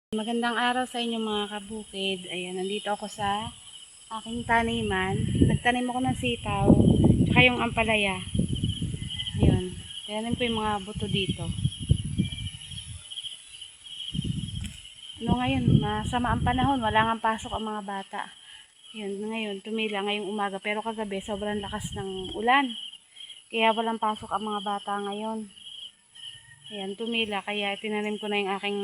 Magandang araw sa inyo mga kabukid. Ayan, nandito ako sa aking taniman. Nagtanim ako ng sitaw, tsaka yung ampalaya. Ayun, tanim ko yung mga buto dito. Ano ngayon, masama ang panahon, wala nga pasok ang mga bata. Ayun, ngayon, tumila ngayong umaga, pero kagabi sobrang lakas ng ulan. Kaya walang pasok ang mga bata ngayon. Ayan, tumila, kaya tinanim ko na yung aking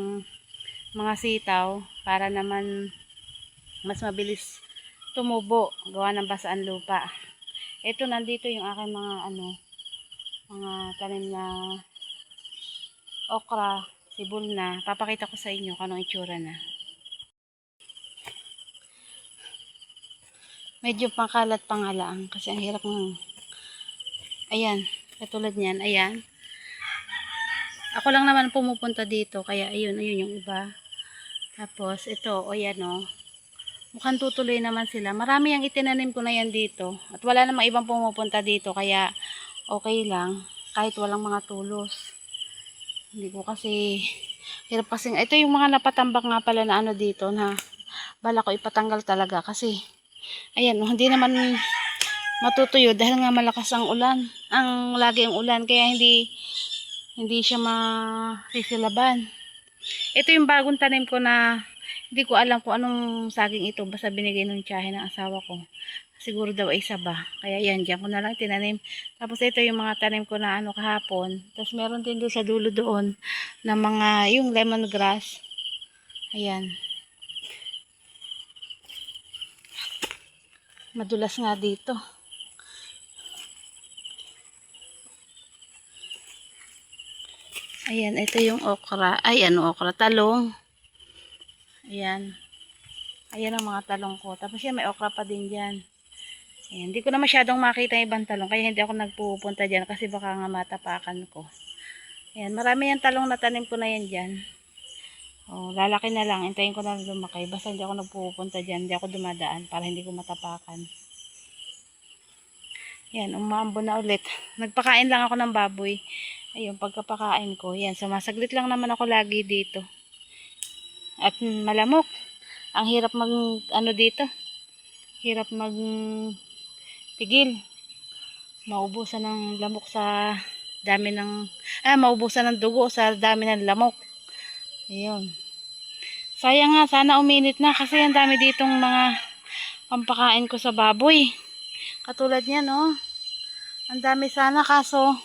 mga sitaw para naman mas mabilis tumubo, gawa ng basaan lupa. Ito, nandito yung aking mga tanim na okra, sibol na. Papakita ko sa inyo kung anong itsura na. Medyo pangkalat pangalaan kasi ang hirap ng, ayan, katulad niyan, ayan. Ako lang naman pumupunta dito, kaya ayun yung iba. Tapos ito, o yan o. Mukhang tutuloy naman sila. Marami ang itinanim ko na yan dito. At wala namang ibang pumupunta dito. Kaya okay lang. Kahit walang mga tulos. Hindi ko kasi hirap kasing. Ito yung mga napatambak nga pala na ano dito na bala ko ipatanggal talaga. Kasi ayan, hindi naman matutuyo dahil nga malakas ang ulan. Lagi ang ulan. Kaya hindi siya masisilaban. Ito yung bagong tanim ko na hindi ko alam kung anong saging ito. Basta binigay ng tiyahin ng asawa ko. Siguro daw ay saba. Kaya yan, dyan ko na lang tinanim. Tapos ito yung mga tanim ko na kahapon. Tapos meron din doon sa dulo doon na mga, yung lemongrass. Ayan. Madulas nga dito. Ayan, ito yung okra. Ay, okra? Talong. Ayan. Ayan ang mga talong ko. Tapos yan, may okra pa din dyan. Ayan. Hindi ko na masyadong makita yung ibang talong. Kaya hindi ako nagpupunta dyan kasi baka nga matapakan ko. Ayan. Marami yung talong na tanim ko na yan dyan. O, lalaki na lang. Hintayin ko na lumaki. Basta hindi ako nagpupunta dyan. Hindi ako dumadaan para hindi ko matapakan. Ayan. Umambo na ulit. Nagpakain lang ako ng baboy. Ayun. Pagkapakain ko. Ayan. Sumasaglit lang naman ako lagi dito. At malamok. Ang hirap dito. Hirap tigil. Maubusan ng lamok sa dami ng maubusan ng dugo sa dami ng lamok. Ayun. Sayang nga, sana uminit na kasi ang dami ditong mga pampakain ko sa baboy. Katulad niyan, oh. Ang dami sana kaso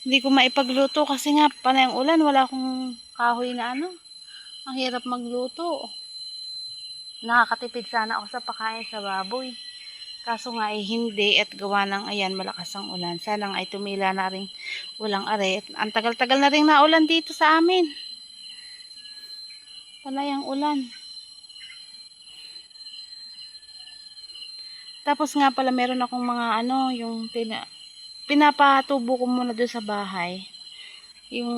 hindi ko maipagluto kasi nga panay ang ulan, wala akong kahoy na Ang hirap magluto. Nakakatipid sana ako sa pagkain sa baboy. Kaso nga hindi at gawa ng ayan malakas ang ulan. Sana ay tumila na rin ulang are. Ang tagal-tagal na rin naulan dito sa amin. Panay ang ulan. Tapos nga pala meron akong mga yung pinapatubo ko muna doon sa bahay. Yung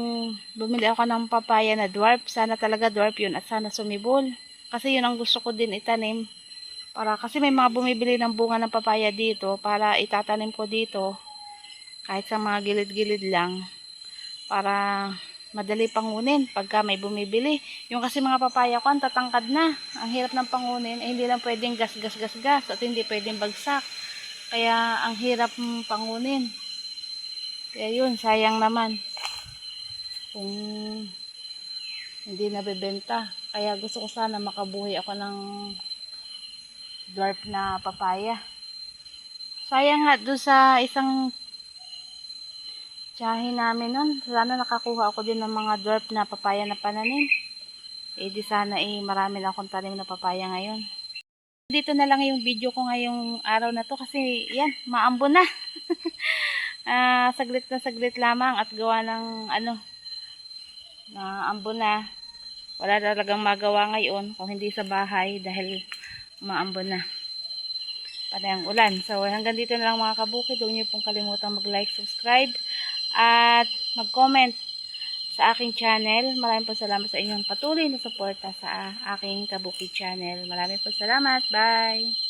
bumili ako ng papaya na dwarf. Sana talaga dwarf yun at sana sumibol. Kasi yun ang gusto ko din itanim. Kasi may mga bumibili ng bunga ng papaya dito para itatanim ko dito. Kahit sa mga gilid-gilid lang. Para madali pangunin pagka may bumibili. Yung kasi mga papaya ko, ang tatangkad na. Ang hirap ng pangunin. Hindi lang pwedeng gas-gas-gas-gas at hindi pwedeng bagsak. Kaya ang hirap pangunin. Kaya yun, sayang naman. Kung hindi nabebenta. Kaya gusto ko sana makabuhay ako ng dwarf na papaya. Sayang nga doon sa isang tiyahin namin nun. Sana nakakuha ako din ng mga dwarf na papaya na pananim. Di sana marami lang akong tanim na papaya ngayon. Dito na lang yung video ko ngayong araw na to kasi yan, maambo na. Saglit na saglit lamang at gawa ng naambo na. Wala talagang magawa ngayon kung hindi sa bahay dahil maambo na. Panay ang ulan. So hanggang dito na lang mga kabukid. Huwag niyo pong kalimutang mag-like, subscribe at mag-comment sa aking channel. Maraming po salamat sa inyong patuloy na suporta sa aking kabukid channel. Maraming po salamat. Bye!